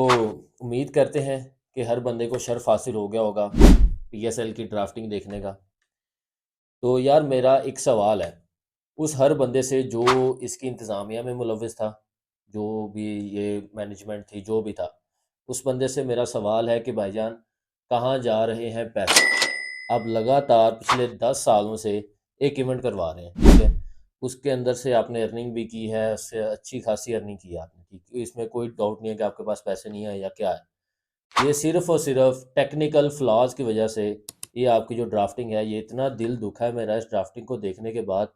तो उम्मीद करते हैं कि हर बंदे को शर्फ हासिल हो गया होगा पीएसएल की ड्राफ्टिंग देखने का। तो यार मेरा एक सवाल है उस हर बंदे से जो इसकी इंतज़ामिया में मुलविस था, जो भी ये मैनेजमेंट थी, जो भी था, उस बंदे से मेरा सवाल है कि भाईजान कहाँ जा रहे हैं पैसे। अब लगातार पिछले 10 सालों से एक इवेंट करवा रहे हैं, ठीक है। उसके अंदर से आपने अर्निंग भी की है, उससे अच्छी खासी अर्निंग की है आपने, ठीक है। इसमें कोई डाउट नहीं है कि आपके पास पैसे नहीं है या क्या है। ये सिर्फ और सिर्फ टेक्निकल फ्लॉज की वजह से ये आपकी जो ड्राफ्टिंग है, ये इतना दिल दुखा है मेरा इस ड्राफ्टिंग को देखने के बाद,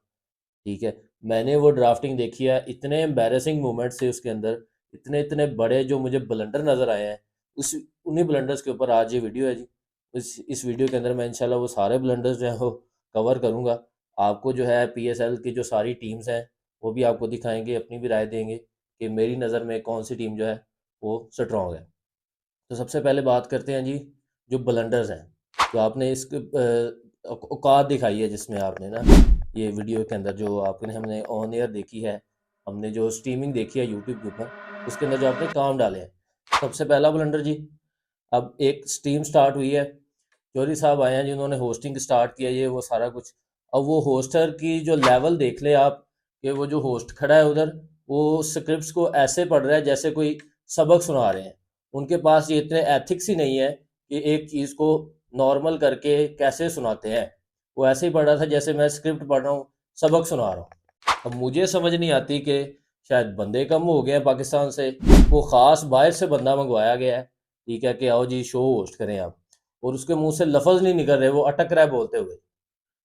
ठीक है। मैंने वो ड्राफ्टिंग देखी है, इतने एम्बैरेसिंग मोमेंट्स थे उसके अंदर, इतने इतने बड़े जो मुझे ब्लंडर नज़र आए हैं। उस उन्हीं ब्लंडर्स के ऊपर आज ये वीडियो है जी। इस वीडियो के अंदर मैं इंशाल्लाह वो सारे ब्लंडर्स जो हैं वो कवर करूँगा। आपको जो है पीएसएल की जो सारी टीम्स हैं वो भी आपको दिखाएंगे, अपनी भी राय देंगे कि मेरी नज़र में कौन सी टीम जो है वो स्ट्रॉन्ग है। तो सबसे पहले बात करते हैं जी, जो ब्लंडर्स हैं, तो आपने इसके औकात दिखाई है जिसमें आपने ना ये वीडियो के अंदर जो आपने हमने ऑन एयर देखी है, हमने जो स्ट्रीमिंग देखी है यूट्यूब के ऊपर, उसके अंदर जो आपने काम डाले हैं। सबसे पहला ब्लंडर जी, अब एक स्ट्रीम स्टार्ट हुई है, चौधरी साहब आए हैं जिन्होंने होस्टिंग स्टार्ट किया, ये वो सारा कुछ। अब वो होस्टर की जो लेवल देख ले आप, कि वो जो होस्ट खड़ा है उधर, वो स्क्रिप्ट्स को ऐसे पढ़ रहा है जैसे कोई सबक सुना रहे हैं। उनके पास ये इतने एथिक्स ही नहीं है कि एक चीज़ को नॉर्मल करके कैसे सुनाते हैं। वो ऐसे ही पढ़ रहा था जैसे मैं स्क्रिप्ट पढ़ रहा हूँ, सबक सुना रहा हूँ। अब मुझे समझ नहीं आती कि शायद बंदे कम हो गए हैं पाकिस्तान से, वो ख़ास बाहर से बंदा मंगवाया गया है, ठीक है, कि आओ जी शो होस्ट करें आप, और उसके मुंह से लफज नहीं निकल रहे, वो अटक रहा है बोलते हुए।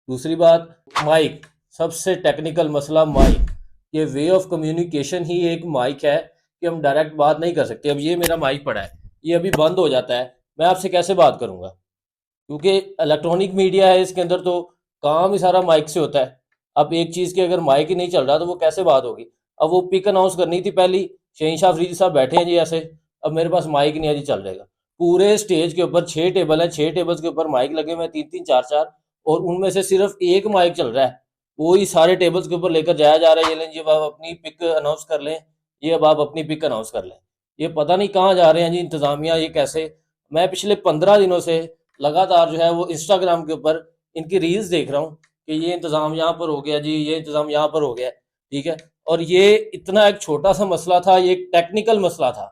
दूसरी बात, माइक, सबसे टेक्निकल मसला माइक। ये वे ऑफ कम्युनिकेशन ही एक माइक है कि हम डायरेक्ट बात नहीं कर सकते। अब ये मेरा माइक पड़ा है, ये अभी बंद हो जाता है, मैं आपसे कैसे बात करूंगा? क्योंकि इलेक्ट्रॉनिक मीडिया है, इसके अंदर तो काम ही सारा माइक से होता है। अब एक चीज़ की अगर माइक ही नहीं चल रहा तो वो कैसे बात होगी? अब वो पिक अनाउंस करनी थी पहली, शहनशाह अफरीदी साहब बैठे हैं जी ऐसे, अब मेरे पास माइक नहीं है जी, चल रहेगा। पूरे स्टेज के ऊपर 6 टेबल हैं, 6 टेबल्स के ऊपर माइक लगे हुए हैं, 3 3 4 4, और उनमें से सिर्फ एक माइक चल रहा है। वो ही सारे टेबल्स के ऊपर लेकर जाया जा रहा है, ये लें जी, अब आप अपनी पिक अनाउंस कर लें, ये अब आप अपनी पिक अनाउंस कर लें। ये पता नहीं कहाँ जा रहे हैं जी इंतजामिया, ये कैसे। मैं पिछले 15 दिनों से लगातार जो है वो इंस्टाग्राम के ऊपर इनकी रील्स देख रहा हूँ कि ये इंतज़ाम यहाँ पर हो गया जी, ये इंतज़ाम यहाँ पर हो गया, ठीक है। और ये इतना एक छोटा सा मसला था, ये एक टेक्निकल मसला था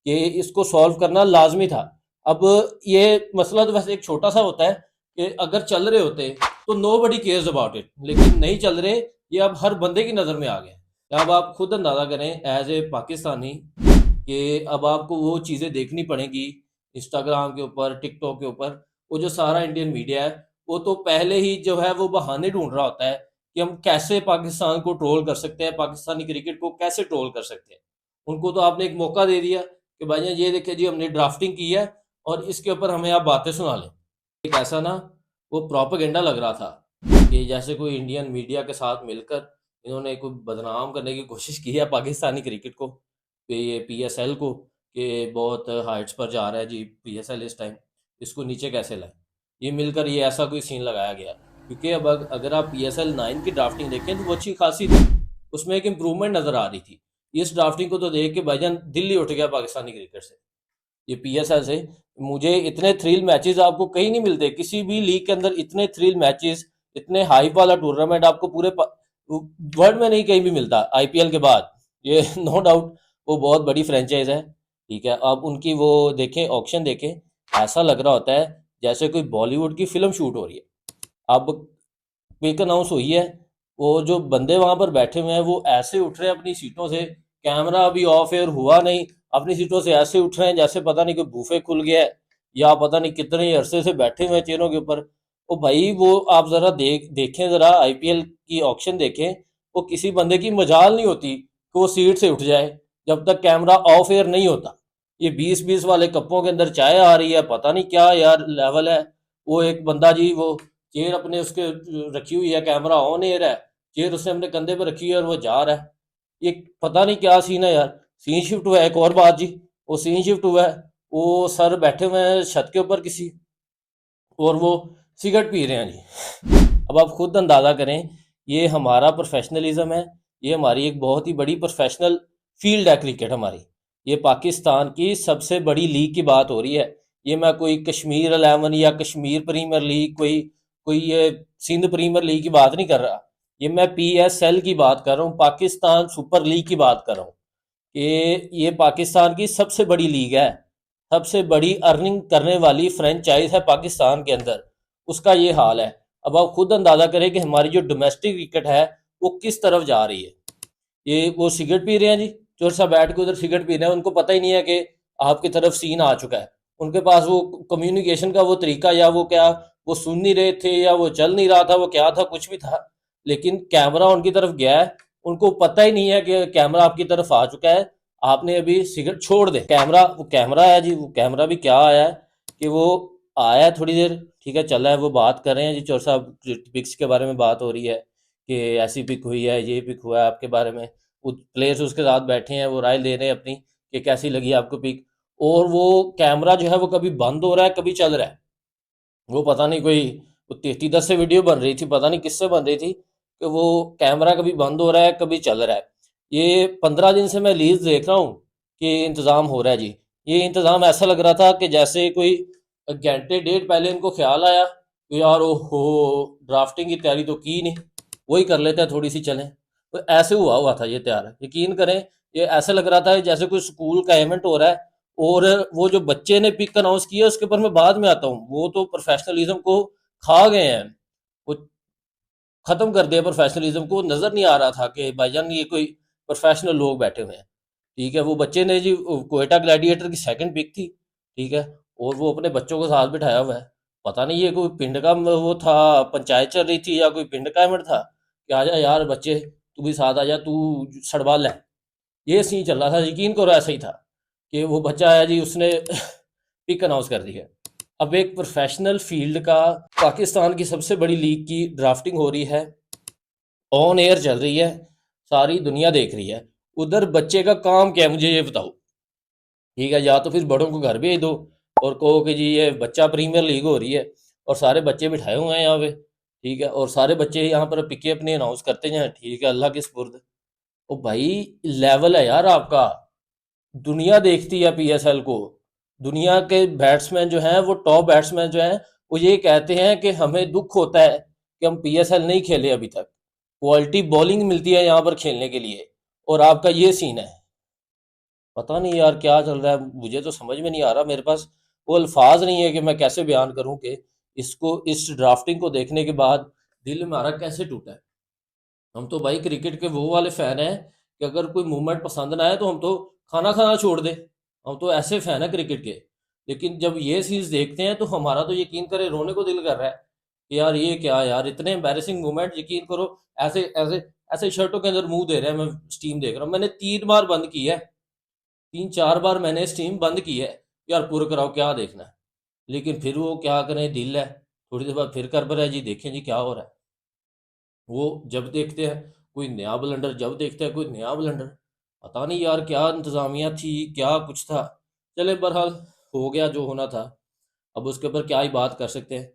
कि इसको सॉल्व करना लाजमी था। अब ये मसला तो वैसे एक छोटा सा होता है कि अगर चल रहे होते तो nobody cares about it, लेकिन नहीं चल रहे, ये अब हर बंदे की नज़र में आ गया। अब आप खुद अंदाज़ा करें एज ए पाकिस्तानी कि अब आपको वो चीज़ें देखनी पड़ेंगी इंस्टाग्राम के ऊपर, टिकटॉक के ऊपर। वो जो सारा इंडियन मीडिया है, वो तो पहले ही जो है वो बहाने ढूंढ रहा होता है कि हम कैसे पाकिस्तान को ट्रोल कर सकते हैं, पाकिस्तानी क्रिकेट को कैसे ट्रोल कर सकते हैं। उनको तो आपने एक मौका दे दिया कि भाई ये देखिए जी, हमने ड्राफ्टिंग की है और इसके ऊपर हमें आप बातें सुना लें। एक ऐसा ना, वो प्रोपेगेंडा लग रहा था कि जैसे कोई इंडियन मीडिया के साथ मिलकर इन्होंने कोई बदनाम करने की कोशिश की है पाकिस्तानी क्रिकेट को, कि ये पीएसएल को, कि बहुत हाइट्स पर जा रहा है जी पीएसएल इस टाइम, इसको नीचे कैसे लाएं। ये मिलकर ये ऐसा कोई सीन लगाया गया। क्योंकि अब अगर आप पीएसएल 9 की ड्राफ्टिंग देखें तो वो अच्छी खासी थी, उसमें एक इम्प्रूवमेंट नज़र आ रही थी। इस ड्राफ्टिंग को तो देख के भाईजान दिल्ली उठ गया पाकिस्तानी क्रिकेट से, ये पीएसएल से। मुझे इतने थ्रिल मैचेस आपको कहीं नहीं मिलते, किसी भी लीग के अंदर इतने थ्रिल मैचेस, इतने हाइप वाला टूर्नामेंट आपको पूरे वर्ल्ड में नहीं कहीं भी मिलता आईपीएल के बाद। ये नो डाउट वो बहुत बड़ी फ्रेंचाइज है, ठीक है। आप उनकी वो देखें, ऑक्शन देखें, ऐसा लग रहा होता है जैसे कोई बॉलीवुड की फिल्म शूट हो रही है। अब क्विक अनाउंस हुई है, वो जो बंदे वहां पर बैठे हुए हैं वो ऐसे उठ रहे हैं अपनी सीटों से, कैमरा अभी ऑफ एयर हुआ नहीं, अपनी सीटों से ऐसे उठ रहे हैं जैसे पता नहीं कोई बूफे खुल गया है, या पता नहीं कितने अरसे से बैठे हुए हैं चेयरों के ऊपर। ओ भाई, वो आप जरा देखें, जरा आईपीएल की ऑक्शन देखें, वो किसी बंदे की मजाल नहीं होती कि वो सीट से उठ जाए जब तक कैमरा ऑफ एयर नहीं होता। ये 20 20 वाले कप्पों के अंदर चाय आ रही है, पता नहीं क्या यार लेवल है। वो एक बंदा जी, वो चेयर अपने उसके रखी हुई है, कैमरा ऑन एयर है, चेयर उसने अपने कंधे पर रखी है और वो जा रहा है। ये पता नहीं क्या सीन है यार। सीन शिफ्ट हुआ है, एक और बात जी, वो सीन शिफ्ट हुआ है, वो सर बैठे हुए हैं छत के ऊपर किसी, और वो सिगरेट पी रहे हैं जी। अब आप खुद अंदाज़ा करें, ये हमारा प्रोफेशनलिज्म है, ये हमारी एक बहुत ही बड़ी प्रोफेशनल फील्ड है क्रिकेट हमारी। ये पाकिस्तान की सबसे बड़ी लीग की बात हो रही है। ये मैं कोई कश्मीर 11 या कश्मीर प्रीमियर लीग, कोई कोई ये सिंध प्रीमियर लीग की बात नहीं कर रहा। ये मैं PSL की बात कर रहा हूँ, पाकिस्तान सुपर लीग की बात कर रहा हूँ कि ये पाकिस्तान की सबसे बड़ी लीग है, सबसे बड़ी अर्निंग करने वाली फ्रेंचाइज है पाकिस्तान के अंदर। उसका ये हाल है। अब आप खुद अंदाजा करें कि हमारी जो डोमेस्टिक क्रिकेट है वो किस तरफ जा रही है। ये वो सिगरेट पी रहे हैं जी, चोर सा बैठ के उधर सिगरेट पी रहे हैं, उनको पता ही नहीं है कि आपकी तरफ सीन आ चुका है। उनके पास वो कम्युनिकेशन का वो तरीका, या वो क्या, वो सुन नहीं रहे थे या वो चल नहीं रहा था, वो क्या था, कुछ भी था, लेकिन कैमरा उनकी तरफ गया है। उनको पता ही नहीं है कि कैमरा आपकी तरफ आ चुका है, आपने अभी सिगरेट छोड़ दे। कैमरा, वो कैमरा है जी, वो कैमरा भी क्या आया है कि वो आया है थोड़ी देर, ठीक है, चला है, वो बात कर रहे हैं जी, चोर साहब पिक्स के बारे में बात हो रही है कि ऐसी पिक हुई है, ये पिक हुआ है आपके बारे में। प्लेयर्स उसके साथ बैठे हैं, वो राय दे रहे हैं अपनी कि कैसी लगी आपको पिक। और वो कैमरा जो है वो कभी बंद हो रहा है, कभी चल रहा है। वो पता नहीं कोई, वो 3310 से वीडियो बन रही थी, पता नहीं किससे बन रही थी कि वो कैमरा कभी बंद हो रहा है, कभी चल रहा है। ये 15 दिन से मैं लीज देख रहा हूँ कि इंतज़ाम हो रहा है जी। ये इंतज़ाम ऐसा लग रहा था कि जैसे कोई घंटे डेढ़ पहले इनको ख्याल आया कि यार ओहो, ड्राफ्टिंग की तैयारी तो की नहीं, वही कर लेते हैं, थोड़ी सी चलें। तो ऐसे हुआ हुआ था ये तैयार, यकीन करें। ये ऐसा लग रहा था जैसे कोई स्कूल का इवेंट हो रहा है। और वो जो बच्चे ने पिक अनाउंस किया उसके ऊपर मैं बाद में आता हूँ, वो तो प्रोफेशनलिज्म को खा गए हैं। वो खत्म कर दिया प्रोफेशनलिज्म को, नजर नहीं आ रहा था कि भाईजान ये कोई प्रोफेशनल लोग बैठे हुए हैं। ठीक है, वो बच्चे ने जी कोयटा ग्लैडिएटर की सेकंड पिक थी, ठीक है, और वो अपने बच्चों को साथ बिठाया हुआ है। पता नहीं ये कोई पिंड का वो था, पंचायत चल रही थी या कोई पिंड का इवेंट था कि आ जा यार बच्चे, तू भी साथ आ जा, तू सड़वा ले। ये सीन चल रहा था, यकीन करो ऐसा ही था कि वो बच्चा आया जी, उसने पिक अनाउंस कर दी है। अब एक प्रोफेशनल फील्ड का, पाकिस्तान की सबसे बड़ी लीग की ड्राफ्टिंग हो रही है, ऑन एयर चल रही है, सारी दुनिया देख रही है। उधर बच्चे का काम क्या है मुझे ये बताओ। ठीक है, या तो फिर बड़ों को घर भेज दो और कहो कि जी ये बच्चा प्रीमियर लीग हो रही है, और सारे बच्चे बिठाए हुए हैं यहाँ पे, ठीक है, और सारे बच्चे यहाँ पर पिके अपने अनाउंस करते हैं, ठीक है, अल्लाह के सुपुर्द। ओ भाई, लेवल है यार आपका, दुनिया देखती है PSL को। दुनिया के बैट्समैन जो हैं, वो टॉप बैट्समैन जो हैं, वो ये कहते हैं कि हमें दुख होता है कि हम PSL नहीं खेले अभी तक, क्वालिटी बॉलिंग मिलती है यहाँ पर खेलने के लिए, और आपका ये सीन है। पता नहीं यार क्या चल रहा है, मुझे तो समझ में नहीं आ रहा, मेरे पास वो अल्फाज नहीं है कि मैं कैसे बयान करूं कि इसको, इस ड्राफ्टिंग को देखने के बाद दिल हमारा कैसे टूटा है। हम तो भाई क्रिकेट के वो वाले फैन हैं कि अगर कोई मूवमेंट पसंद ना आए तो हम तो खाना खाना छोड़ दे। हम तो ऐसे फैन है क्रिकेट के। लेकिन जब ये चीज देखते हैं तो हमारा तो यकीन करे रोने को दिल कर रहा है कि यार ये क्या यार, इतने एम्बैरेसिंग मूवमेंट, यकीन करो। ऐसे ऐसे ऐसे शर्टों के अंदर मुंह दे रहे हैं। मैं स्टीम देख रहा हूँ, मैंने 3 बार बंद की है, 3 4 बार मैंने स्टीम बंद की है। यार पूरा कराओ, क्या देखना है। लेकिन फिर वो क्या करें, दिल है, थोड़ी देर बाद फिर कर पर है जी, देखें जी क्या हो रहा है। वो जब देखते हैं कोई नया ब्लंडर, जब देखते हैं कोई नया ब्लंडर। पता नहीं यार क्या इंतजामिया थी, क्या कुछ था। चले बहरहाल, हो गया जो होना था। अब उसके ऊपर क्या ही बात कर सकते हैं।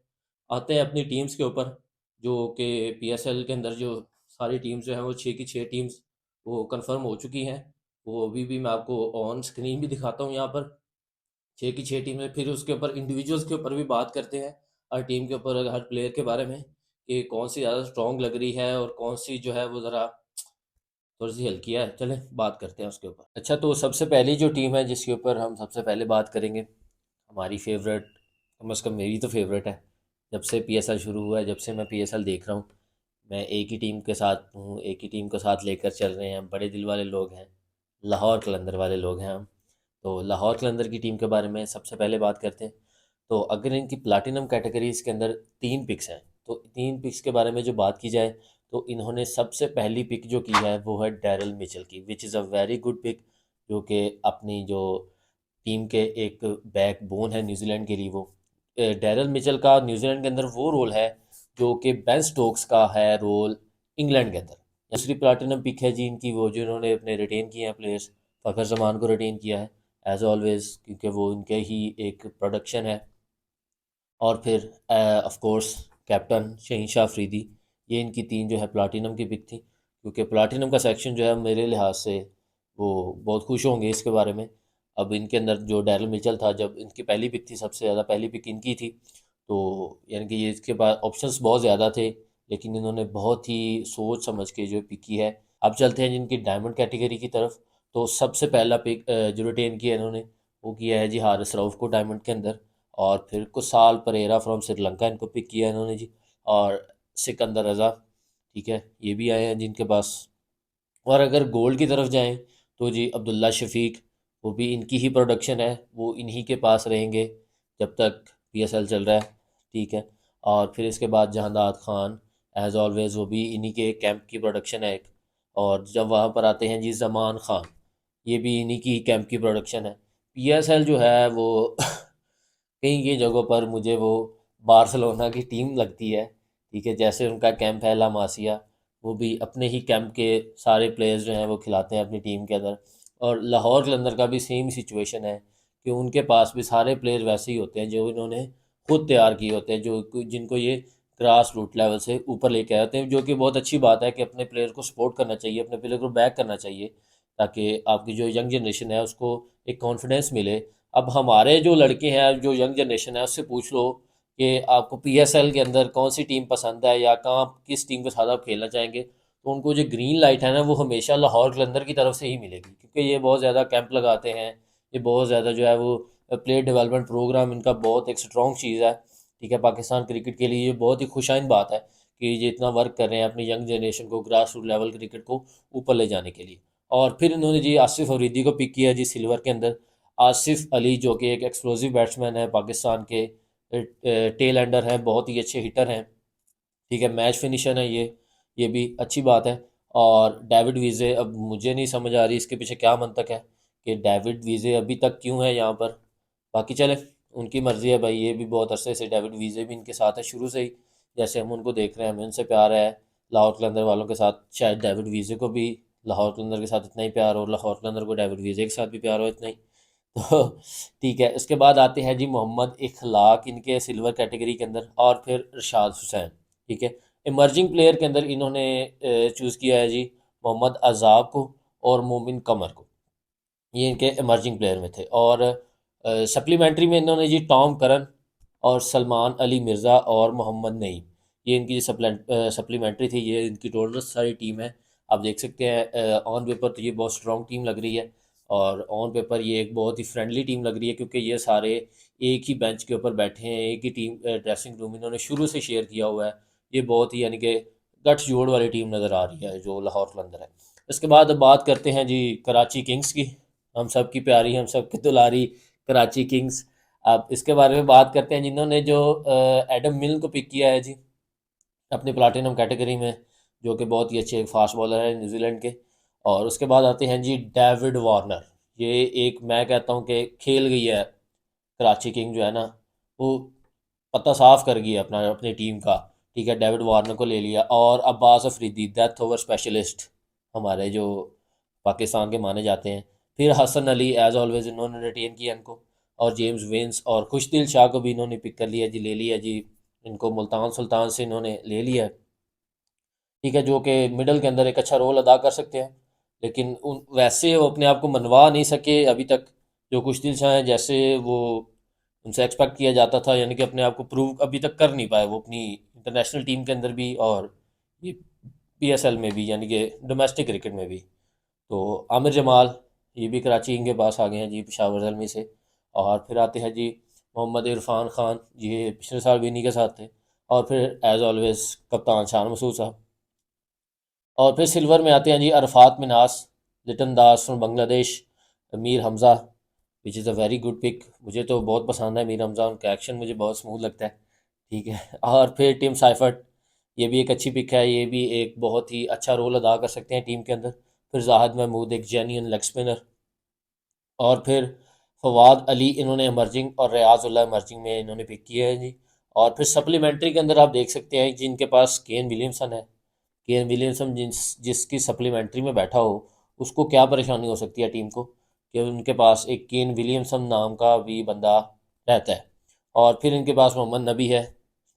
आते हैं अपनी टीम्स के ऊपर, जो कि PSL के अंदर जो सारी टीम्स जो हैं वो 6 की 6 टीम्स वो कंफर्म हो चुकी हैं। वो अभी भी मैं आपको ऑन स्क्रीन भी दिखाता हूँ यहाँ पर। 6 की 6 टीमें, फिर उसके ऊपर इंडिविजुअल्स के ऊपर भी बात करते हैं, हर टीम के ऊपर, हर प्लेयर के बारे में, कि कौन सी ज़्यादा स्ट्रॉन्ग लग रही है और कौन सी जो है वो ज़रा थोड़ी सी हल्की है। चलें बात करते हैं उसके ऊपर। अच्छा, तो सबसे पहली जो टीम है जिसके ऊपर हम सबसे पहले बात करेंगे, हमारी फेवरेट, कम से कम मेरी तो फेवरेट है। जब से PSL शुरू हुआ है, जब से मैं PSL देख रहा हूँ, मैं एक ही टीम के साथ हूँ, एक ही टीम को साथ लेकर चल रहे हैं। बड़े दिल वाले लोग हैं, लाहौर कलंदर वाले लोग हैं हम। तो लाहौर कलंदर की टीम के बारे में सबसे पहले बात करते हैं। तो अगर इनकी प्लाटिनम कैटेगरीज के अंदर 3 पिक्स हैं, तो 3 पिक्स के बारे में जो बात की जाए, तो इन्होंने सबसे पहली पिक जो की है वो है डैरल मिचेल की, which is a very good pick. जो कि अपनी जो टीम के एक बैक बोन है न्यूजीलैंड के लिए। वो डैरल मिचेल का न्यूजीलैंड के अंदर वो रोल है जो कि बेन स्टोक्स का है रोल इंग्लैंड के अंदर। दूसरी प्लाटिनम पिक है जी इनकी, वो जो इन्होंने अपने रिटेन किए हैं प्लेयर्स, फ़खर जमान को रिटेन किया है एज ऑलवेज, क्योंकि वो इनके ही एक प्रोडक्शन है। और फिर of course captain Shaheen Afridi. ये इनकी 3 जो है प्लाटिनम की पिक थी, क्योंकि प्लाटिनम का सेक्शन जो है मेरे लिहाज से वो बहुत खुश होंगे इसके बारे में अब इनके अंदर जो डैरिल मिचेल था, जब इनकी पहली पिक थी, सबसे ज़्यादा पहली पिक इनकी थी, तो यानी कि ये इसके पास ऑप्शंस बहुत ज़्यादा थे, लेकिन इन्होंने बहुत ही सोच समझ के जो पिक की है। अब चलते हैं जिनकी डायमंड कैटेगरी की तरफ। तो सबसे पहला पिक जो रिटेन किया इन्होंने, वो किया है जी हारिस रऊफ को डायमंड के अंदर। और फिर कुसाल परेरा फ्रॉम श्रीलंका, इनको पिक किया इन्होंने जी। और सिकंदर रज़ा, ठीक है, ये भी आए हैं जिनके पास। और अगर गोल्ड की तरफ जाएं तो जी अब्दुल्ला शफीक, वो भी इनकी ही प्रोडक्शन है, वो इन्हीं के पास रहेंगे जब तक पीएसएल चल रहा है, ठीक है। और फिर इसके बाद जहांदाद खान, एज ऑलवेज वो भी इन्हीं के कैंप की प्रोडक्शन है एक। और जब वहाँ पर आते हैं जी जमान खान, ये भी इन्हीं की कैंप की प्रोडक्शन है। पीएसएल जो है वो कई कई जगहों पर मुझे वो बार्सिलोना की टीम लगती है, ठीक है। जैसे उनका कैंप है ला मासिया, वो भी अपने ही कैंप के सारे प्लेयर्स जो हैं वो खिलाते हैं अपनी टीम के अंदर। और लाहौर कलंदर का भी सेम सिचुएशन है कि उनके पास भी सारे प्लेयर वैसे ही होते हैं जो इन्होंने खुद तैयार किए होते हैं, जो जिनको ये ग्रास रूट लेवल से ऊपर लेके आए होते हैं, जो कि बहुत अच्छी बात है कि अपने प्लेयर को सपोर्ट करना चाहिए, अपने प्लेयर को बैक करना चाहिए, ताकि आपकी जो यंग जनरेशन है उसको एक कॉन्फिडेंस मिले। अब हमारे जो लड़के हैं, जो यंग जनरेशन है, उससे पूछ लो कि आपको पीएसएल के अंदर कौन सी टीम पसंद है या कहाँ किस टीम के साथ आप खेलना चाहेंगे, तो उनको जो ग्रीन लाइट है ना, वो हमेशा लाहौर कलंदर की तरफ से ही मिलेगी, क्योंकि ये बहुत ज़्यादा कैंप लगाते हैं। ये बहुत ज़्यादा जो है वो प्लेयर डेवलपमेंट प्रोग्राम इनका बहुत एक स्ट्रॉन्ग चीज़ है, ठीक है। पाकिस्तान क्रिकेट के लिए ये बहुत ही खुशाइन बात है कि ये इतना वर्क कर रहे हैं अपनी यंग जनरेशन को ग्रास रूट लेवल क्रिकेट को ऊपर ले जाने के लिए। और फिर इन्होंने जी आसिफ अफरीदी को पिक किया जी सिल्वर के अंदर। आसिफ अली जो कि एक एक्सप्लोसिव बैट्समैन है, पाकिस्तान के टेल एंडर हैं, बहुत ही अच्छे हिटर हैं, ठीक है, मैच फिनिशर है ये भी अच्छी बात है। और डेविड वीज़े, अब मुझे नहीं समझ आ रही इसके पीछे क्या मंतक है कि डेविड वीज़े अभी तक क्यों है यहाँ पर। बाकी चले, उनकी मर्ज़ी है भाई, ये भी बहुत अरसे से डेविड वीज़े भी इनके साथ है शुरू से ही, जैसे हम उनको देख रहे हैं, हमें उनसे प्यार है। लाहौर कलंदर वालों के साथ शायद डेविड वीज़े को भी लाहौर कलंदर के साथ इतना ही प्यार हो, लाहौर कलंदर को डेविड वीज़े के साथ भी प्यार हो इतना ही। तो ठीक है, उसके बाद आते हैं जी मोहम्मद इखलाक इनके सिल्वर कैटेगरी के अंदर, और फिर इरशाद हुसैन, ठीक है। इमर्जिंग प्लेयर के अंदर इन्होंने चूज़ किया है जी मोहम्मद अजाब को और मोमिन कमर को, ये इनके इमर्जिंग प्लेयर में थे। और सप्लीमेंट्री में इन्होंने जी टॉम करन और सलमान अली मिर्ज़ा और मोहम्मद नईम, ये इनकी सप्लीमेंट्री थी। ये इनकी टोटल सारी टीम है, आप देख सकते हैं। ऑन पेपर तो ये बहुत स्ट्रॉन्ग टीम लग रही है, और ऑन पेपर ये एक बहुत ही फ्रेंडली टीम लग रही है, क्योंकि ये सारे एक ही बेंच के ऊपर बैठे हैं, एक ही टीम ड्रेसिंग रूम इन्होंने शुरू से शेयर किया हुआ है। ये बहुत ही यानी कि गठजोड़ वाली टीम नज़र आ रही है जो लाहौर कलंदर है। इसके बाद अब बात करते हैं जी कराची किंग्स की, हम सब की प्यारी, हम सब की दुलारी कराची किंग्स। अब इसके बारे में बात करते हैं जिन्होंने जो एडम मिल को पिक किया है जी अपनी प्लाटिनम कैटेगरी में, जो कि बहुत ही अच्छे फास्ट बॉलर है न्यूजीलैंड के। और उसके बाद आते हैं जी डेविड वार्नर, ये एक मैं कहता हूँ कि खेल गई है कराची किंग जो है ना, वो पत्ता साफ कर गई है अपना अपनी टीम का, ठीक है। डेविड वार्नर को ले लिया। और Abbas Afridi death over specialist हमारे जो पाकिस्तान के माने जाते हैं। फिर हसन अली एज ऑलवेज इन्होंने रिटेन किया इनको। और जेम्स वेंस और खुशदिल शाह को भी इन्होंने पिक कर लिया जी, ले लिया जी, इनको मुल्तान सुल्तान से इन्होंने ले लिया है, ठीक है, जो कि मिडल के अंदर एक अच्छा रोल अदा कर सकते हैं। लेकिन उन वैसे वो अपने आप को मनवा नहीं सके अभी तक, जो खुशदिल शाह हैं जैसे वो उनसे एक्सपेक्ट किया जाता था, यानी कि अपने आप को प्रूव अभी तक कर नहीं पाए वो अपनी इंटरनेशनल टीम के अंदर भी और ये पीएसएल में भी, यानी कि डोमेस्टिक क्रिकेट में भी। तो आमिर जमाल, ये भी कराची इनके पास आ गए हैं जी पेशावर ज़ल्मी से। और फिर आते हैं जी मोहम्मद इरफान खान, ये पिछले साल भी इन्हीं के साथ थे। और फिर एज ऑलवेज कप्तान शान मसूद साहब। और फिर सिल्वर में आते हैं जी Arafat Minhas, Liton Das from Bangladesh, Mir Hamza, which is a very good pick, मुझे तो बहुत पसंद है मीर हमज़ा, उनका एक्शन मुझे बहुत स्मूथ लगता है, ठीक है। और फिर टीम साइफर्ट, ये भी एक अच्छी पिक है, ये भी एक बहुत ही अच्छा रोल अदा कर सकते हैं टीम के अंदर। फिर जाहिद महमूद, एक जेन्युइन लेग स्पिनर। और फिर फवाद अली इन्होंने इमर्जिंग, और रियाजुल्लाह इमर्जिंग में इन्होंने पिक किया है जी। और फिर सप्लीमेंट्री के अंदर आप देख सकते हैं जिनके पास केन विलियमसन है। केन विलियमसन जिसकी सप्लीमेंट्री में बैठा हो, उसको क्या परेशानी हो सकती है टीम को, कि उनके पास एक केन विलियमसन नाम का भी बंदा रहता है। और फिर इनके पास मोहम्मद नबी है,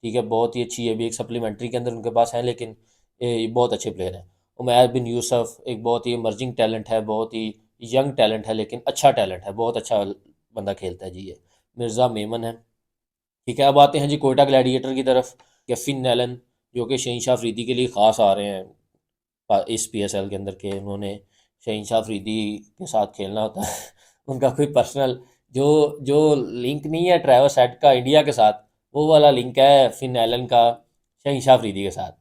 ठीक है, बहुत ही अच्छी, ये भी एक सप्लीमेंट्री के अंदर उनके पास है, लेकिन ये बहुत अच्छे प्लेयर हैं। उमैर बिन यूसुफ एक बहुत ही इमर्जिंग टैलेंट है, बहुत ही यंग टैलेंट है लेकिन अच्छा टैलेंट है, बहुत अच्छा बंदा खेलता है जी ये। मिर्ज़ा मेमन है। ठीक है, अब आते हैं जी कोयटा ग्लैडिएटर की तरफ। फिन नैलन जो कि शहीन अफरीदी के लिए ख़ास आ रहे हैं इस PSL के अंदर के, उन्होंने शहीन अफरीदी के साथ खेलना होता है उनका कोई पर्सनल जो जो लिंक नहीं है ट्रेविस हेड का इंडिया के साथ, वो वाला लिंक है फिन एलन का शहीन अफरीदी के साथ।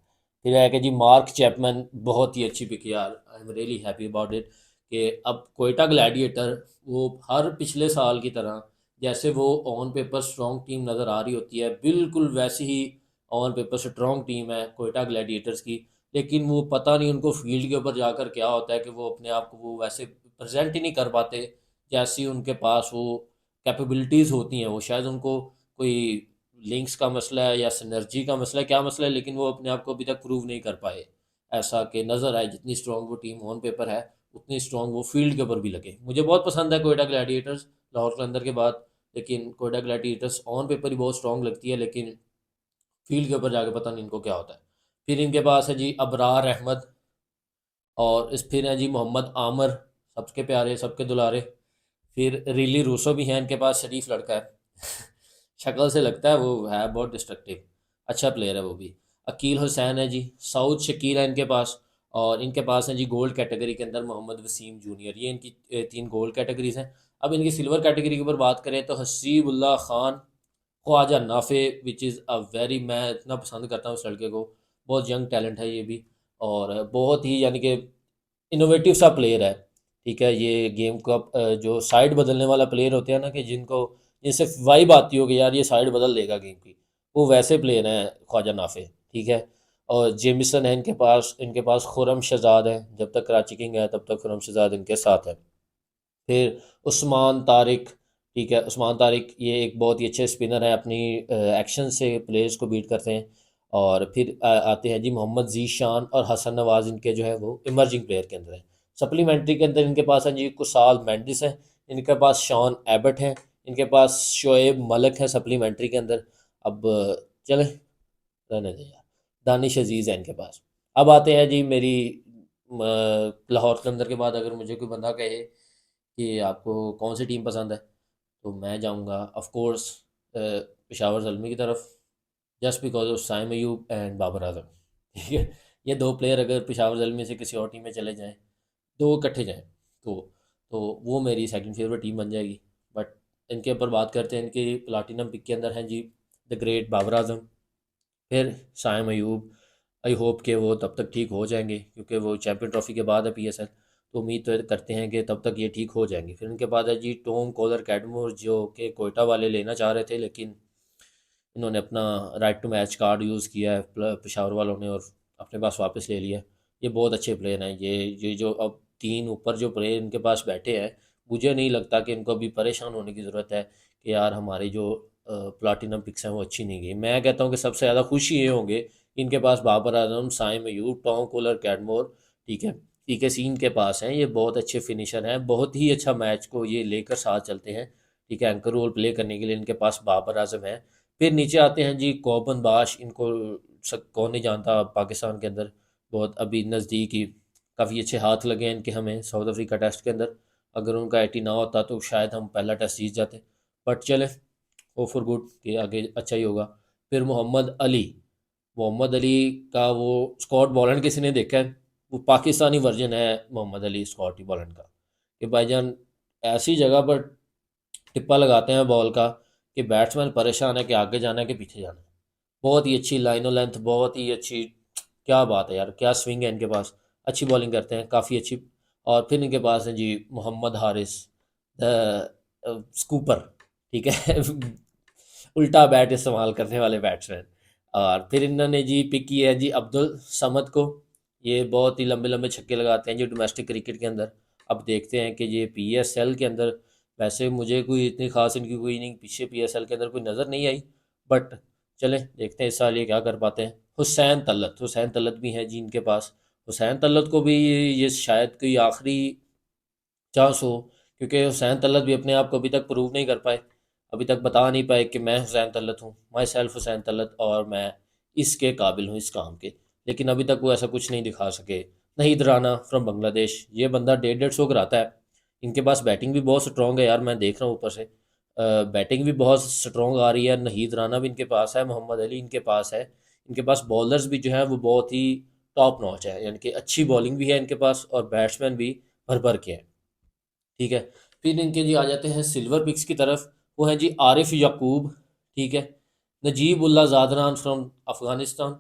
फिर है कि जी मार्क चैपमैन, बहुत ही अच्छी पिक यार, I am really happy about it कि अब कोयटा ग्लैडिएटर वो हर पिछले साल की तरह जैसे वो ऑन पेपर स्ट्रॉन्ग टीम नज़र आ रही होती है, बिल्कुल वैसी ही ऑन पेपर स्ट्रॉन्ग टीम है कोयटा ग्लैडिएटर्स की। लेकिन वो पता नहीं उनको फील्ड के ऊपर जाकर क्या होता है कि वो अपने आप को वो वैसे प्रेजेंट ही नहीं कर पाते जैसी उनके पास वो कैपेबिलिटीज़ होती हैं। वो शायद उनको कोई लिंक्स का मसला है या सिनर्जी का मसला है, क्या मसला है, लेकिन वो अपने आप को अभी तक प्रूव नहीं कर पाए। ऐसा कि नज़र आए जितनी स्ट्रॉन्ग वो टीम ऑन पेपर है उतनी स्ट्रॉन्ग वो फील्ड के ऊपर भी लगे। मुझे बहुत पसंद है कोयटा ग्लैडिएटर्स लाहौर कलंदर के बाद, लेकिन कोयटा ग्लैडिएटर्स ऑन पेपर ही बहुत स्ट्रॉन्ग लगती है, लेकिन फील्ड के ऊपर जाके पता नहीं इनको क्या होता है। फिर इनके पास है जी अबरार अहमद, और इस फिर हैं जी मोहम्मद आमर, सबके प्यारे सबके दुलारे। फिर रिली रूसो भी हैं इनके पास, शरीफ लड़का है शक्ल से लगता है वो है बहुत डिस्ट्रक्टिव, अच्छा प्लेयर है वो भी। अकील हुसैन है जी, साउथ शकील है इनके पास। और इनके पास हैं जी गोल्ड कैटेगरी के अंदर मोहम्मद वसीम जूनियर, ये इनकी 3 गोल्ड कैटेगरीज हैं। अब इनकी सिल्वर कैटेगरी के ऊपर बात करें तो Hasibullah Khan, Khwaja Nafay, which is a very, मैं इतना पसंद करता हूँ उस लड़के को, बहुत यंग टैलेंट है ये भी, और बहुत ही यानी कि इनोवेटिव सा प्लेयर है। ठीक है, ये गेम का जो साइड बदलने वाला प्लेयर होते हैं ना, कि जिनको जिनसे वाइब आती हो कि यार ये साइड बदल देगा गेम की, वो वैसे प्लेयर हैं ख्वाजा नाफे। ठीक है, और जेमिसन है इनके पास खुरम शहजाद है, जब तक कराची किंग है तब तक खुरम शहजाद इनके साथ है। फिर उस्मान तारिक, ठीक है, उस्मान तारिक ये एक बहुत ही अच्छे स्पिनर हैं, अपनी एक्शन से प्लेयर्स को बीट करते हैं। और फिर आते हैं जी मोहम्मद जीशान और हसन नवाज, इनके जो है वो इमर्जिंग प्लेयर के अंदर है। सप्लीमेंट्री के अंदर इनके पास है जी कुसाल मेंडिस है, इनके पास शॉन एबट है, इनके पास शोएब मलिक है सप्लीमेंट्री के अंदर। अब चले रहने दें यार, दानिश अजीज़ है इनके पास। अब आते हैं जी मेरी लाहौर के अंदर के बाद अगर मुझे कोई बंदा कहे कि आपको कौन सी टीम पसंद है, तो मैं जाऊंगा ऑफ कोर्स पेशावर ज़ल्मी की तरफ, just because of Saim Ayub and Babar Azam ठीक है, ये 2 प्लेयर अगर पेशावर ज़ल्मी से किसी और टीम में चले जाएं, 2 इकट्ठे जाएं, तो तो वो मेरी सेकंड फेवरेट टीम बन जाएगी। बट इनके ऊपर बात करते हैं, इनकी प्लाटिनम पिक के अंदर हैं जी द ग्रेट बाबर आजम, फिर साइम अयूब। आई होप कि वो तब तक ठीक हो जाएंगे, क्योंकि वो चैम्पियन ट्रॉफी के बाद है PSL, तो उम्मीद तो करते हैं कि तब तक ये ठीक हो जाएंगे। फिर उनके बाद है जी टॉम कॉलर कैडमोर, जो कि कोयटा वाले लेना चाह रहे थे, लेकिन इन्होंने अपना right to match card use किया है पेशावर वालों ने, और अपने पास वापस ले लिया। ये बहुत अच्छे प्लेयर हैं, ये जो अब 3 ऊपर जो प्लेयर इनके पास बैठे हैं, मुझे नहीं लगता कि इनको अभी परेशान होने की ज़रूरत है कि यार हमारी जो प्लाटिनम पिक्स हैं वो अच्छी नहीं गई। मैं कहता हूँ कि सबसे ज़्यादा खुशी ये होंगे कि इनके पास Babar Azam, Saim Ayub, Tom Kohler Cadmore, ठीक है, पीके सिंह के पास हैं, ये बहुत अच्छे फिनिशर हैं, बहुत ही अच्छा मैच को ये लेकर साथ चलते हैं। ठीक है, एंकर रोल प्ले करने के लिए इनके पास बाबर आजम है। फिर नीचे आते हैं जी कौबन बाश, इनको कौन नहीं जानता पाकिस्तान के अंदर, बहुत अभी नज़दीक ही काफ़ी अच्छे हाथ लगे हैं इनके हमें साउथ अफ्रीका टेस्ट के अंदर। अगर उनका 80 ना होता तो शायद हम पहला टेस्ट जीत जाते, बट चले, हो फॉर गुड कि आगे अच्छा ही होगा। फिर मोहम्मद अली का वो स्कॉट बॉलैंड किसी ने देखा है, वो पाकिस्तानी वर्जन है मोहम्मद अली स्कॉटी बॉलैंड का, कि भाईजान ऐसी जगह पर टिप्पा लगाते हैं बॉल का कि बैट्समैन परेशान है कि आगे जाना है कि पीछे जाना है। बहुत ही अच्छी लाइनो लेंथ, बहुत ही अच्छी, क्या बात है यार, क्या स्विंग है इनके पास, अच्छी बॉलिंग करते हैं काफ़ी अच्छी। और फिर इनके पास है जी मोहम्मद हारिस द स्कूपर, ठीक है उल्टा बैट इस्तेमाल करने वाले बैट्समैन। और फिर इन्होंने जी पिक की है जी अब्दुल समद को, ये बहुत ही लंबे लंबे छक्के लगाते हैं जी डोमेस्टिक क्रिकेट के अंदर। अब देखते हैं कि ये PSL के अंदर, वैसे मुझे कोई इतनी खास इनकी कोई नहीं पीछे PSL के अंदर कोई नज़र नहीं आई, बट चले देखते हैं इस साल ये क्या कर पाते हैं। हुसैन तलत भी हैं जी इनके पास। हुसैन तलत को भी ये शायद कोई आखिरी चांस हो, क्योंकि हुसैन तलत भी अपने आप को अभी तक प्रूव नहीं कर पाए, अभी तक बता नहीं पाए कि मैं हुसैन तलत हूँ, माई सेल्फ हुसैन तलत, और मैं इसके काबिल हूँ इस काम के। लेकिन अभी तक वो ऐसा कुछ नहीं दिखा सके। नहीद राना फ्रॉम बांग्लादेश, ये बंदा 150-150 कराता है, इनके पास बैटिंग भी बहुत स्ट्रॉन्ग है यार, मैं देख रहा हूँ ऊपर से बैटिंग भी बहुत स्ट्रॉन्ग आ रही है। नहीद राना भी इनके पास है, मोहम्मद अली इनके पास है। इनके पास बॉलर्स भी जो हैं वो बहुत ही टॉप नॉच है, यानी कि अच्छी बॉलिंग भी है इनके पास और बैट्समैन भी भर भर के हैं। ठीक है। फिर इनके जी आ जाते हैं सिल्वर पिक्स की तरफ। वो है जी आरिफ याकूब। ठीक है। नजीब उल्ला ज़ादरान फ्रॉम अफ़गानिस्तान,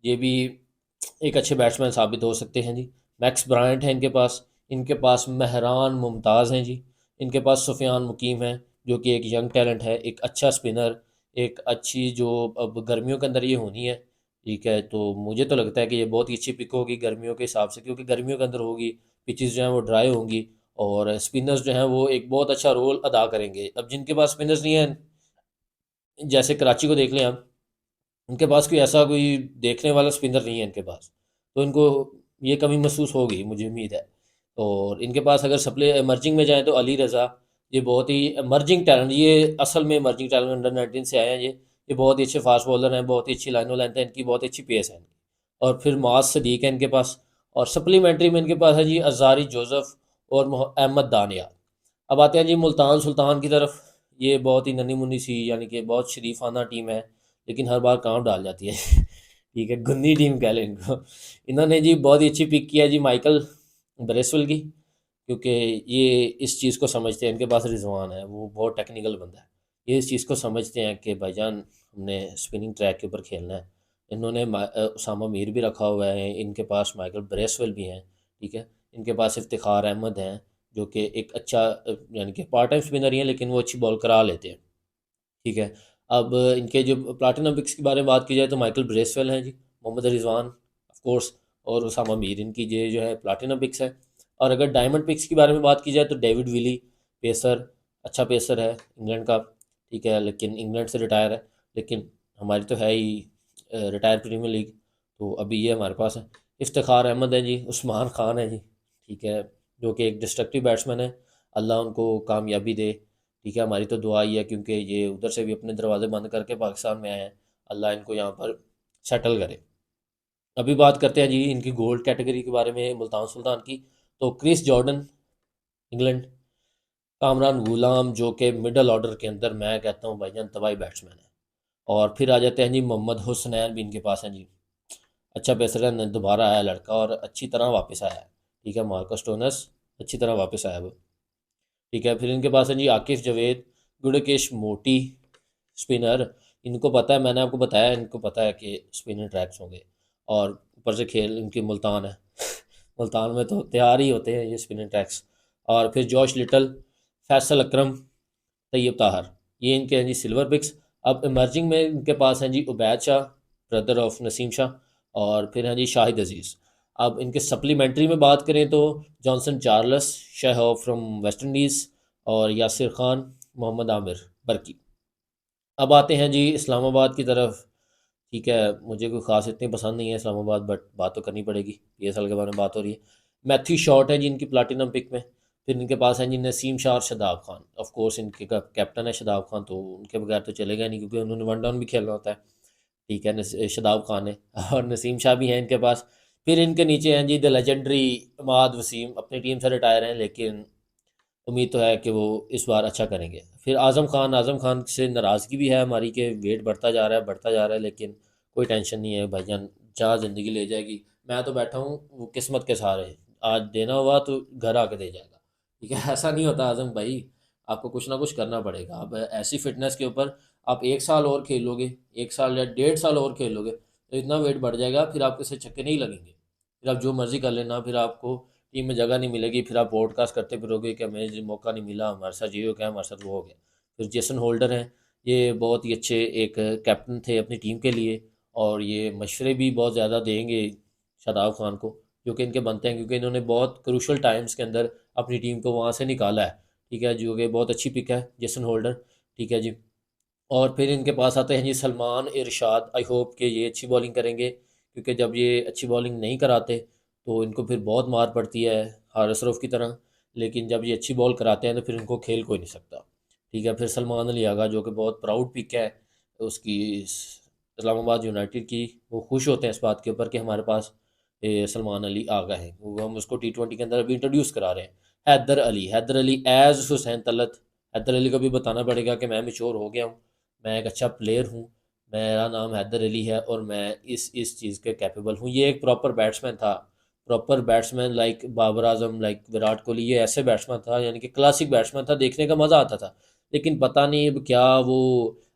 ये भी एक अच्छे बैट्समैन साबित हो सकते हैं जी। मैक्स ब्रायंट है इनके पास। इनके पास महरान मुमताज़ हैं जी। इनके पास सुफियान मुकीम है, जो कि एक यंग टैलेंट है, एक अच्छा स्पिनर, एक अच्छी जो अब गर्मियों के अंदर ये होनी है। ठीक है, तो मुझे तो लगता है कि ये बहुत ही अच्छी पिक होगी गर्मियों के हिसाब से, क्योंकि गर्मियों के अंदर होगी, पिचेस जो हैं वो ड्राई होंगी और स्पिनर्स जो हैं वो एक बहुत अच्छा रोल अदा करेंगे। अब जिनके पास स्पिनर्स नहीं हैं, जैसे कराची को देख लें आप, इनके पास कोई ऐसा कोई देखने वाला स्पिनर नहीं है इनके पास, तो इनको ये कमी महसूस होगी, मुझे उम्मीद है। और इनके पास अगर सप्ले एमर्जिंग में जाएँ तो अली रज़ा, ये बहुत ही एमर्जिंग टैलेंट, ये असल में एमर्जिंग टैलेंट अंडर 19 से आए हैं ये बहुत ही अच्छे फास्ट बॉलर हैं, बहुत ही अच्छी लाइनों लेंथ है इनकी, बहुत अच्छी पेस है इनकी। और फिर माज सदीक है इनके पास। और सप्लीमेंट्री में इनके पास है जी अजारी जोसेफ और अहमद दानिया। अब आते हैं जी मुल्तान सुल्तान की तरफ। ये बहुत ही नन्ही मुन्नी सी, यानी कि बहुत शरीफाना टीम है, लेकिन हर बार काम डाल जाती है। ठीक है, गंदी टीम कह लें इनको। इन्होंने जी बहुत ही अच्छी पिक किया है जी माइकल ब्रेसवेल की, क्योंकि ये इस चीज़ को समझते हैं, इनके पास रिजवान है, वो बहुत टेक्निकल बंदा है। ये इस चीज़ को समझते हैं कि भाईजान हमने स्पिनिंग ट्रैक के ऊपर खेलना है। इन्होंने उसामा मीर भी रखा हुआ है, इनके पास माइकल ब्रेसवेल भी हैं। ठीक है। इनके पास इफ्तिखार अहमद हैं, जो कि एक अच्छा यानी कि पार्ट टाइम स्पिनर ही है, लेकिन वो अच्छी बॉल करा लेते हैं। ठीक है। अब इनके जो प्लाटिनम पिक्स के बारे में बात की जाए तो माइकल ब्रेसवेल हैं जी, मोहम्मद रिजवान ऑफ कोर्स, और उसामा मीर, इनकी ये जो है प्लाटिनम पिक्स है। और अगर डायमंड पिक्स के बारे में बात की जाए तो डेविड विली, पेसर, अच्छा पेसर है इंग्लैंड का। ठीक है, लेकिन इंग्लैंड से रिटायर है, लेकिन हमारी तो है ही रिटायर प्रीमियर लीग, तो अभी ये हमारे पास है। इफ्तिखार अहमद है जी, उस्मान खान है जी। ठीक है, जो कि एक डिस्ट्रक्टिव बैट्समैन है, अल्लाह उनको कामयाबी दे। ठीक है, हमारी तो दुआ ही है, क्योंकि ये उधर से भी अपने दरवाजे बंद करके पाकिस्तान में आए हैं, अल्लाह इनको यहाँ पर सेटल करे। अभी बात करते हैं जी इनकी गोल्ड कैटेगरी के बारे में, मुल्तान सुल्तान की। तो क्रिस जॉर्डन इंग्लैंड, कामरान गुलाम जो कि मिडल ऑर्डर के अंदर मैं कहता हूँ भाईजान तबाही बैट्समैन है। और फिर आ जाते हैं जी मोहम्मद हुसनैन भी इनके पास हैं जी, अच्छा पेसर है, दोबारा आया लड़का और अच्छी तरह वापस आया है। ठीक है, मार्कस स्टोनस अच्छी तरह वापस आया वो। ठीक है, फिर इनके पास है जी आकिफ जवेद, गुड़केश मोटी स्पिनर। इनको पता है, मैंने आपको बताया, इनको पता है कि स्पिनर ट्रैक्स होंगे, और ऊपर से खेल इनकी मुल्तान है। मुल्तान में तो तैयार ही होते हैं ये स्पिनर ट्रैक्स। और फिर जॉश लिटल, फैसल अकरम, तैयब ताहर, ये इनके हैं जी सिल्वर पिक्स। अब इमर्जिंग में इनके पास हैं जी उबैद शाह, ब्रदर ऑफ नसीम शाह, और फिर हैं जी शाहिद अजीज़। अब इनके सप्लीमेंट्री में बात करें तो Johnson Charles, Shah from West Indies, और यासिर खान, मोहम्मद आमिर बर्की। अब आते हैं जी इस्लामाबाद की तरफ। ठीक है, मुझे कोई ख़ास इतनी पसंद नहीं है इस्लामाबाद, बट बात तो करनी पड़ेगी, पीएसएल के बारे में बात हो रही है। मैथ्यू शॉट है जी इनकी प्लाटिनम पिक में। फिर इनके पास है जी नसीम शाह और शदाब खान, ऑफ कोर्स इनके कैप्टन है शदाब खान, तो उनके बगैर तो चलेगा नहीं, क्योंकि उन्होंने वन डाउन भी खेलना होता है। ठीक है, शदाब खान है और नसीम शाह भी हैं इनके पास। फिर इनके नीचे हैं जी द लेजेंडरी इमाद वसीम, अपनी टीम से रिटायर हैं, लेकिन उम्मीद तो है कि वो इस बार अच्छा करेंगे। फिर आज़म खान से नाराज़गी भी है हमारी कि वेट बढ़ता जा रहा है, बढ़ता जा रहा है, लेकिन कोई टेंशन नहीं है भाईजान, जहाँ ज़िंदगी ले जाएगी। मैं तो बैठा हूँ वो किस्मत के सहारे, आज देना हुआ तो घर आके दे जाएगा। ठीक है, ऐसा नहीं होता आज़म भाई, आपको कुछ ना कुछ करना पड़ेगा। अब ऐसी फिटनेस के ऊपर आप 1 साल और खेलोगे, 1 साल या 1.5 साल और खेलोगे, तो इतना वेट बढ़ जाएगा, फिर आपके से छक्के नहीं लगेंगे, फिर आप जो मर्ज़ी कर लेना, फिर आपको टीम में जगह नहीं मिलेगी, फिर आप पॉडकास्ट करते फिरोगे कि हमें जो मौका नहीं मिला, हमारे साथ ये हो गया, हमारे साथ वो हो गया। फिर जेसन होल्डर हैं, ये बहुत ही अच्छे एक कैप्टन थे अपनी टीम के लिए, और ये मशवरे भी बहुत ज़्यादा देंगे शादाब खान को, जो कि इनके बनते हैं, क्योंकि इन्होंने बहुत क्रूशल टाइम्स के अंदर अपनी टीम को वहाँ से निकाला है। ठीक है, जो कि बहुत अच्छी पिक है जेसन होल्डर। ठीक है जी। और फिर इनके पास आते हैं जी सलमान इरशाद, आई होप कि ये अच्छी बॉलिंग करेंगे, क्योंकि जब ये अच्छी बॉलिंग नहीं कराते तो इनको फिर बहुत मार पड़ती है, हारिस रऊफ़ की तरह। लेकिन जब ये अच्छी बॉल कराते हैं तो फिर इनको खेल कोई नहीं सकता। ठीक है, फिर सलमान अली आगा, जो कि बहुत प्राउड पिक है उसकी, इस्लामाबाद यूनाइटेड की। वो खुश होते हैं इस बात के ऊपर कि हमारे पास सलमान अली आगा हैं, वो हम उसको T20 के अंदर अभी इंट्रोड्यूस करा रहे हैं। हैदर अली एज हुसैन तलत। हैदर अली को भी बताना पड़ेगा कि मैं मैच्योर हो गया हूँ, मैं एक अच्छा प्लेयर हूँ, मेरा नाम हैदर अली है और मैं इस चीज़ के कैपेबल हूँ। ये एक प्रॉपर बैट्समैन था, proper batsman like Babar Azam, like Virat Kohli, ये ऐसे बैट्समैन था, यानी कि क्लासिक बैट्समैन था, देखने का मज़ा आता था। लेकिन पता नहीं अब क्या वो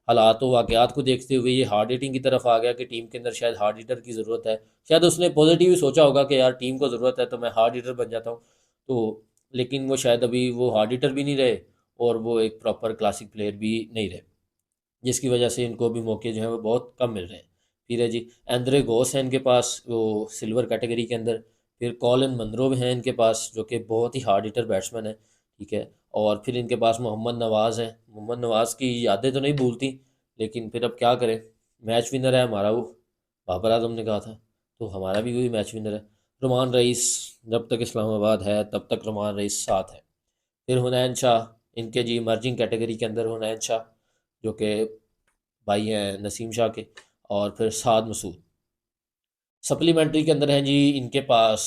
हालात व वाक़यात को देखते हुए ये हार्ड हिटिंग की तरफ आ गया कि टीम के अंदर शायद हार्ड हिटर की ज़रूरत है। शायद उसने पॉजिटिव ही सोचा होगा कि यार टीम को ज़रूरत है तो मैं हार्ड हिटर बन जाता हूँ। तो लेकिन वो शायद अभी वो हार्ड हिटर भी नहीं रहे और वो एक प्रॉपर क्लासिक प्लेयर भी नहीं रहे, जिसकी वजह से इनको भी मौके जो हैं वो बहुत कम मिल रहे हैं। फिर है जी एंद्रे गोस है इनके पास वो सिल्वर कैटेगरी के अंदर। फिर कॉलिन मनरो भी हैं इनके पास जो कि बहुत ही हार्ड हिटर बैट्समैन है, ठीक है। और फिर इनके पास मोहम्मद नवाज़ है। मोहम्मद नवाज़ की यादें तो नहीं भूलती, लेकिन फिर अब क्या करें, मैच विनर है हमारा वो, बाबर आजम ने कहा था, तो हमारा भी वही मैच विनर है। रुमान रईस, जब तक इस्लामाबाद है तब तक रुमान रईस साथ है। फिर हुनैन शाह, इनके जी इमर्जिंग कैटेगरी के अंदर हुनैन शाह जो कि भाई हैं नसीम शाह के। और फिर साद मसूद। सप्लीमेंट्री के अंदर हैं जी इनके पास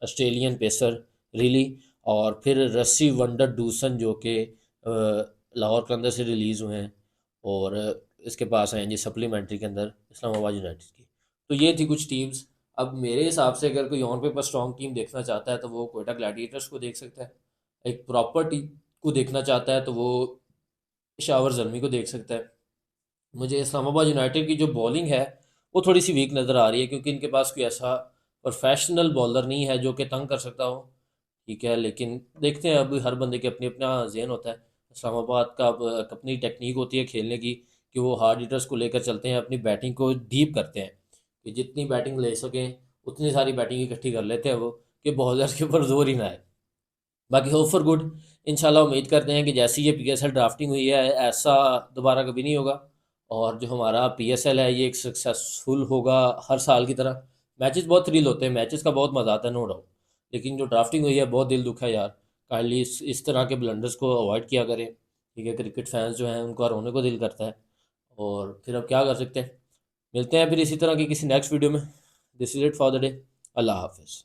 ऑस्ट्रेलियन पेसर रिली, और फिर रस्सी वंडर डूसन जो कि लाहौर के अंदर से रिलीज़ हुए हैं। और इसके पास हैं जी सप्लीमेंट्री के अंदर इस्लामाबाद यूनाइटेड की। तो ये थी कुछ टीम्स। अब मेरे हिसाब से अगर कोई ऑन पेपर स्ट्रॉन्ग टीम देखना चाहता है तो वो कोयटा ग्लैडिएटर्स को देख सकता है। एक प्रॉपर टीम को देखना चाहता है तो वो पेशावर ज़ल्मी को देख सकता है। मुझे इस्लामाबाद यूनाइटेड की जो बॉलिंग है वो थोड़ी सी वीक नज़र आ रही है, क्योंकि इनके पास कोई ऐसा प्रोफेशनल बॉलर नहीं है जो कि तंग कर सकता हो, ठीक है। लेकिन देखते हैं, अब हर बंदे के अपनी अपना जहन होता है। इस्लामाबाद का अब अपनी टेक्निक होती है खेलने की कि वो हार्ड हिटर्स को लेकर चलते हैं, अपनी बैटिंग को डीप करते हैं कि जितनी बैटिंग ले सकें उतनी सारी बैटिंग इकट्ठी कर लेते हैं वो, कि बॉलर के ऊपर जोर ही ना आए। बाकी होप फॉर गुड। इंशाल्लाह उम्मीद करते हैं कि जैसी ये पीएसएल ड्राफ्टिंग हुई है ऐसा दोबारा कभी नहीं होगा, और जो हमारा पीएसएल है ये एक सक्सेसफुल होगा हर साल की तरह। मैचेस बहुत थ्रिल होते हैं, मैचेस का बहुत मज़ा आता है, नो डाउट। लेकिन जो ड्राफ्टिंग हुई है बहुत दिल दुखा है यार। काइंडली इस तरह के ब्लंडर्स को अवॉइड किया करें, ठीक है। क्रिकेट फैंस जो हैं उनको रोने को दिल करता है, और फिर अब क्या कर सकते हैं। मिलते हैं फिर इसी तरह की किसी नेक्स्ट वीडियो में। This is it for the day. अल्लाह हाफिज़।